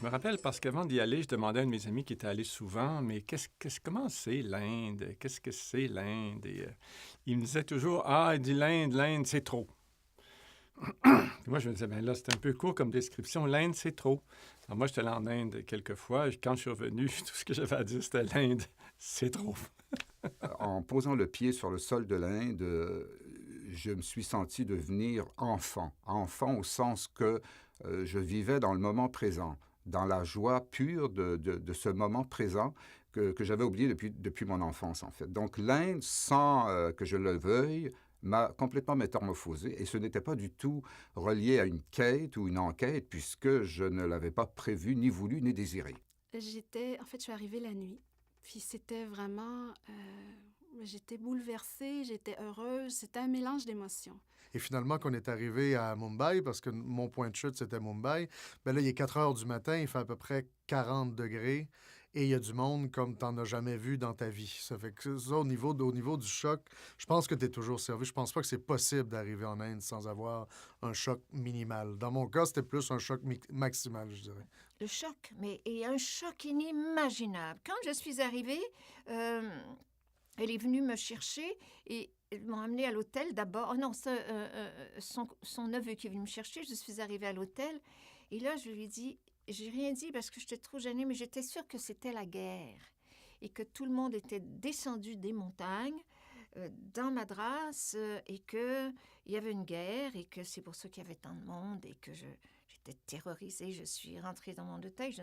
me rappelle parce qu'avant d'y aller, je demandais à un de mes amis qui était allé souvent, mais comment c'est l'Inde? Qu'est-ce que c'est l'Inde? Et il me disait toujours, ah, il dit l'Inde, c'est trop. Puis moi, je me disais, ben là, c'est un peu court comme description. L'Inde, c'est trop. Alors moi, j'étais allé en Inde quelques fois. Et quand je suis revenu, tout ce que j'avais à dire, c'était l'Inde, c'est trop. En posant le pied sur le sol de l'Inde, je me suis senti devenir enfant. Enfant au sens que je vivais dans le moment présent, dans la joie pure de ce moment présent que j'avais oublié depuis mon enfance, en fait. Donc l'Inde, sans que je le veuille, m'a complètement métamorphosé. Et ce n'était pas du tout relié à une quête ou une enquête, puisque je ne l'avais pas prévu, ni voulu, ni désiré. En fait, je suis arrivée la nuit. Puis c'était vraiment... j'étais bouleversée, j'étais heureuse. C'était un mélange d'émotions. Et finalement, qu'on est arrivé à Mumbai, parce que mon point de chute, c'était Mumbai, ben là, il est 4 heures du matin, il fait à peu près 40 degrés, et il y a du monde comme tu n'en as jamais vu dans ta vie. Ça fait que ça, au niveau du choc, je pense que tu es toujours servi. Je pense pas que c'est possible d'arriver en Inde sans avoir un choc minimal. Dans mon cas, c'était plus un choc maximal, je dirais. Le choc, mais il y a un choc inimaginable. Quand je suis arrivée, elle est venue me chercher et ils m'ont amenée à l'hôtel d'abord. Oh non, son neveu qui est venu me chercher. Je suis arrivée à l'hôtel et là, je lui ai dit, j'ai rien dit parce que j'étais trop gênée, mais j'étais sûre que c'était la guerre et que tout le monde était descendu des montagnes dans Madras et qu'il y avait une guerre et que c'est pour ça qu'il y avait tant de monde et que j'étais terrorisée. Je suis rentrée dans mon hôtel.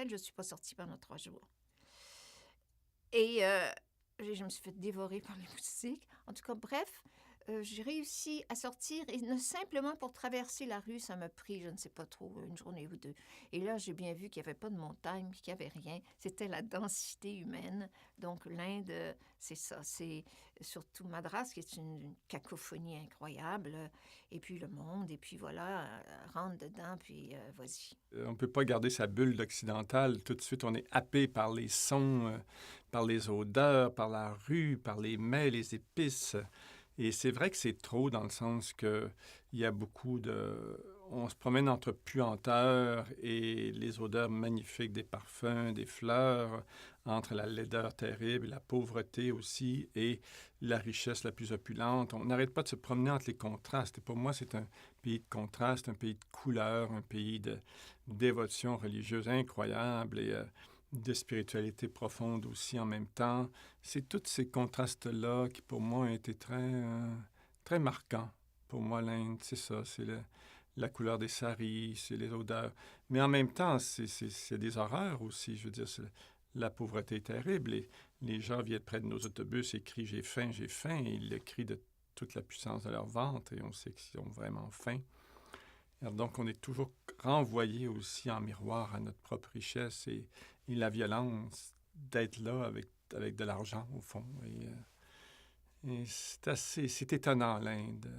Je ne suis pas sortie pendant 3 jours. Et je me suis fait dévorer par les moustiques. En tout cas, bref, j'ai réussi à sortir et simplement pour traverser la rue, ça m'a pris, je ne sais pas trop, une journée ou 2. Et là, j'ai bien vu qu'il n'y avait pas de montagne, puis qu'il n'y avait rien. C'était la densité humaine. Donc, l'Inde, c'est ça. C'est surtout Madras, qui est une cacophonie incroyable. Et puis le monde, et puis voilà, rentre dedans, puis vas-y. On ne peut pas garder sa bulle occidentale. Tout de suite, on est happé par les sons, par les odeurs, par la rue, par les mets, les épices. Et c'est vrai que c'est trop dans le sens qu'il y a beaucoup de... On se promène entre puanteurs et les odeurs magnifiques des parfums, des fleurs, entre la laideur terrible, la pauvreté aussi et la richesse la plus opulente. On n'arrête pas de se promener entre les contrastes. Et pour moi, c'est un pays de contraste, un pays de couleurs, un pays de dévotion religieuse incroyable et de spiritualité profonde aussi en même temps. C'est tous ces contrastes-là qui, pour moi, ont été très marquants. Pour moi, l'Inde, c'est ça, c'est la couleur des saris, c'est les odeurs. Mais en même temps, c'est des horreurs aussi. Je veux dire, la pauvreté est terrible. Et les gens viennent près de nos autobus et crient « j'ai faim », et ils le crient de toute la puissance de leur ventre et on sait qu'ils ont vraiment faim. Alors donc, on est toujours renvoyé aussi en miroir à notre propre richesse et la violence d'être là avec de l'argent, au fond. Et c'est étonnant, l'Inde.